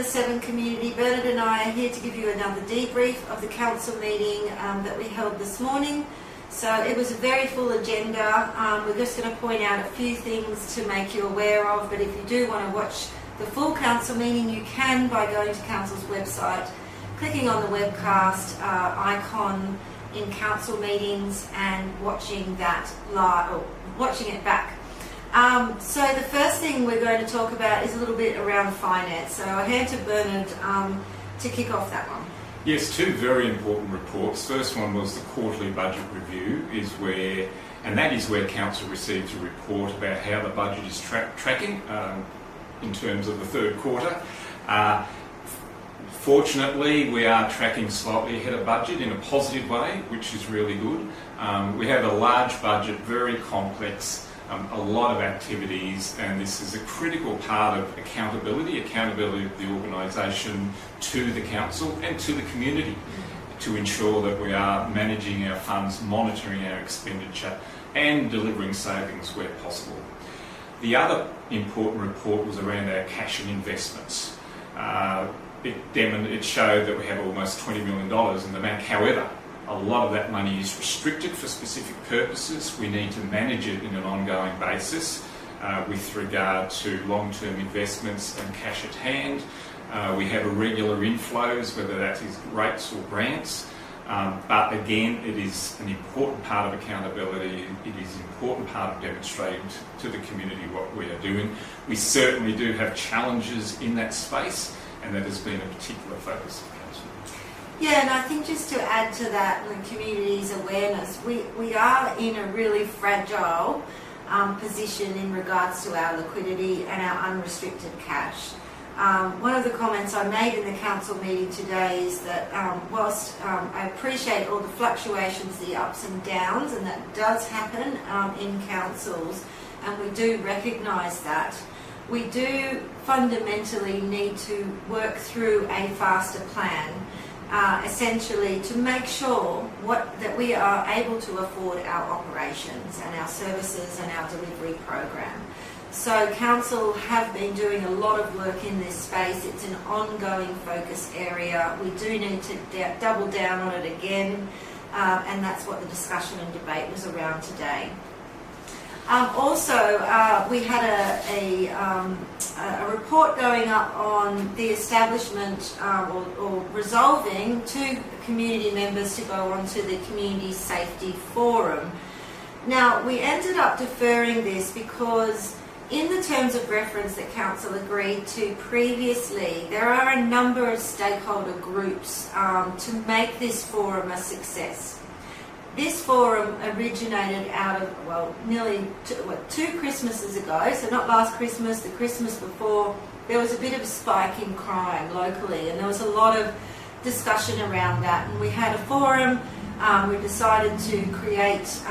Zone 7 community, Bernard and I are here to give you another debrief of the council meeting that we held this morning. So it was a very full agenda. We're just going to point out a few things to make you aware of, but if you do want to watch the full council meeting, you can by going to council's website, clicking on the webcast icon in council meetings and watching that live, or watching it back. So the first thing we're going to talk about is a little bit around finance. So I'll hand to Bernard to kick off that one. Yes, two very important reports. First one was the quarterly budget review, that is where council receives a report about how the budget is tracking in terms of the third quarter. Fortunately, we are tracking slightly ahead of budget in a positive way, which is really good. We have a large budget, very complex, a lot of activities, and this is a critical part of accountability of the organisation to the council and to the community to ensure that we are managing our funds, monitoring our expenditure and delivering savings where possible. The other important report was around our cash and investments. It showed that we have almost $20 million in the bank. However, a lot of that money is restricted for specific purposes. We need to manage it in an ongoing basis with regard to long-term investments and cash at hand. We have irregular inflows, whether that is rates or grants. But again, it is an important part of accountability. It is an important part of demonstrating to the community what we are doing. We certainly do have challenges in that space, and that has been a particular focus of council. Yeah, and I think just to add to that, the community's awareness, we are in a really fragile position in regards to our liquidity and our unrestricted cash. One of the comments I made in the council meeting today is that whilst I appreciate all the fluctuations, the ups and downs, and that does happen in councils, and we do recognise that, we do fundamentally need to work through a faster plan, essentially to make sure that we are able to afford our operations and our services and our delivery program. So council have been doing a lot of work in this space. It's an ongoing focus area. We do need to double down on it again, and that's what the discussion and debate was around today. Also, we had a report going up on the establishment or resolving two community members to go onto the Community Safety Forum. Now, we ended up deferring this because in the terms of reference that Council agreed to previously, there are a number of stakeholder groups to make this forum a success. This forum originated out of, nearly two Christmases ago, so not last Christmas, the Christmas before. There was a bit of a spike in crime locally, and there was a lot of discussion around that. And we had a forum, we decided to create,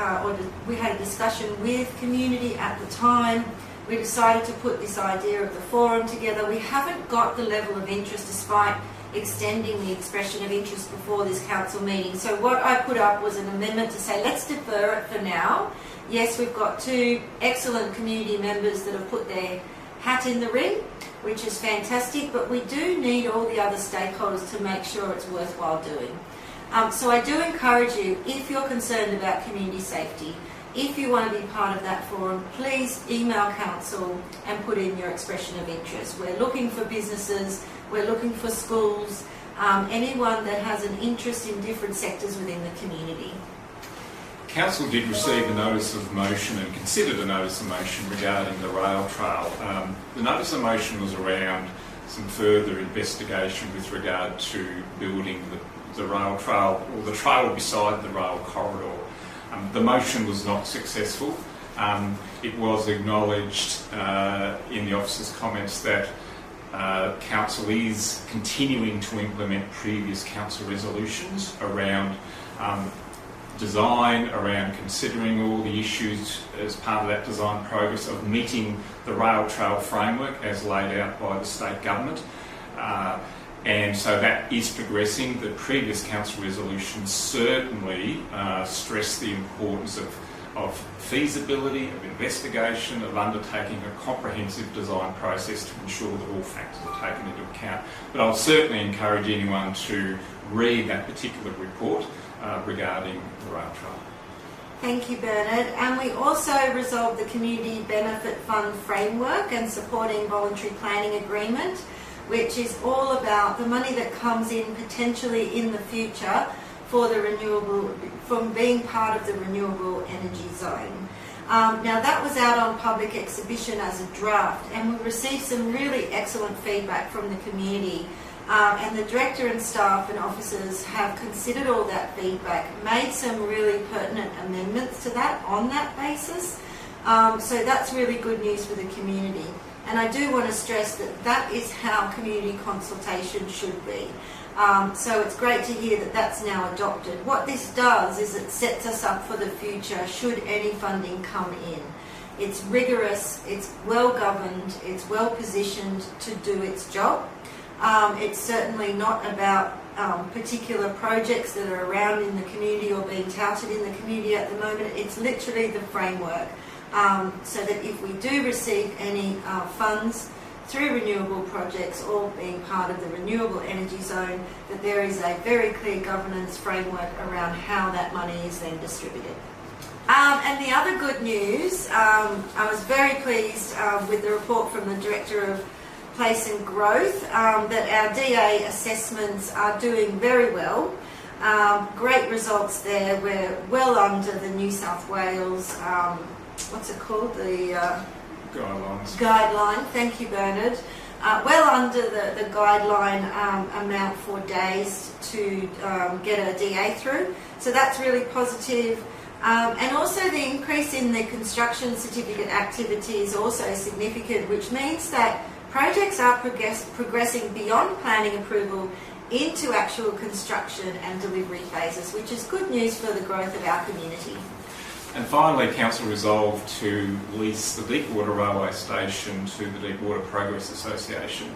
we had a discussion with community at the time. We decided to put this idea of the forum together. We haven't got the level of interest despite extending the expression of interest before this council meeting. So what I put up was an amendment to say, let's defer it for now. Yes, we've got two excellent community members that have put their hat in the ring, which is fantastic, but we do need all the other stakeholders to make sure it's worthwhile doing. So I do encourage you, if you're concerned about community safety, if you want to be part of that forum, please email council and put in your expression of interest. We're looking for businesses, we're looking for schools, anyone that has an interest in different sectors within the community. Council did receive a notice of motion and considered a notice of motion regarding the rail trail. The notice of motion was around some further investigation with regard to building the rail trail, or the trail beside the rail corridor. The motion was not successful. It was acknowledged in the officer's comments that council is continuing to implement previous council resolutions around design, around considering all the issues as part of that design progress of meeting the rail trail framework as laid out by the state government. And so that is progressing. The previous council resolutions certainly stress the importance of of feasibility, of investigation, of undertaking a comprehensive design process to ensure that all factors are taken into account. But I'll certainly encourage anyone to read that particular report regarding the rail trail. Thank you, Bernard. And we also resolved the Community Benefit Fund framework and supporting voluntary planning agreement, which is all about the money that comes in potentially in the future for the renewable, from being part of the renewable energy zone. Now that was out on public exhibition as a draft, and we received some really excellent feedback from the community. And the director and staff and officers have considered all that feedback, made some really pertinent amendments to that on that basis. So that's really good news for the community. And I do want to stress that that is how community consultation should be. So it's great to hear that that's now adopted. What this does is it sets us up for the future should any funding come in. It's rigorous, it's well governed, it's well positioned to do its job. It's certainly not about particular projects that are around in the community or being touted in the community at the moment. It's literally the framework, so that if we do receive any funds through renewable projects or being part of the renewable energy zone, that there is a very clear governance framework around how that money is then distributed. And the other good news, I was very pleased with the report from the Director of Place and Growth, that our DA assessments are doing very well. Great results there. We're well under the New South Wales, what's it called? The guideline. Thank you, Bernard. Well under the guideline amount for days to get a DA through. So that's really positive. And also the increase in the construction certificate activity is also significant, which means that projects are progressing beyond planning approval into actual construction and delivery phases, which is good news for the growth of our community. And finally, Council resolved to lease the Deepwater Railway Station to the Deepwater Progress Association.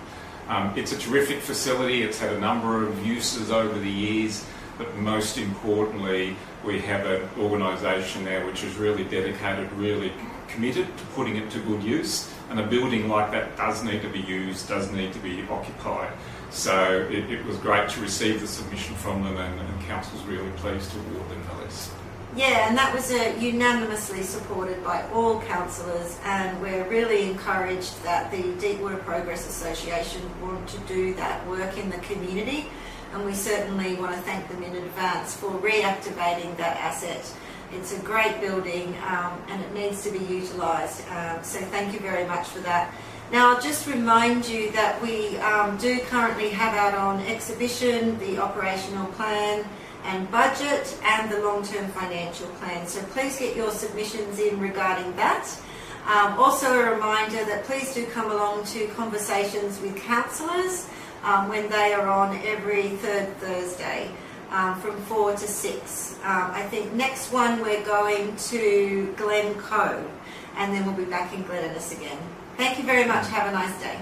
It's a terrific facility. It's had a number of uses over the years, but most importantly, we have an organisation there which is really dedicated, really committed to putting it to good use. And a building like that does need to be used, does need to be occupied. So it was great to receive the submission from them, and Council's really pleased to award them the lease. Yeah, and that was unanimously supported by all councillors, and we're really encouraged that the Deepwater Progress Association want to do that work in the community, and we certainly want to thank them in advance for reactivating that asset. It's a great building, and it needs to be utilised, so thank you very much for that. Now I'll just remind you that we do currently have out on exhibition the operational plan and budget and the long-term financial plan, so please get your submissions in regarding that. Also a reminder that please do come along to conversations with councillors when they are on every third Thursday. From 4 to 6. I think next one we're going to Glen Cove, and then we'll be back in Glen Innes again. Thank you very much. Have a nice day.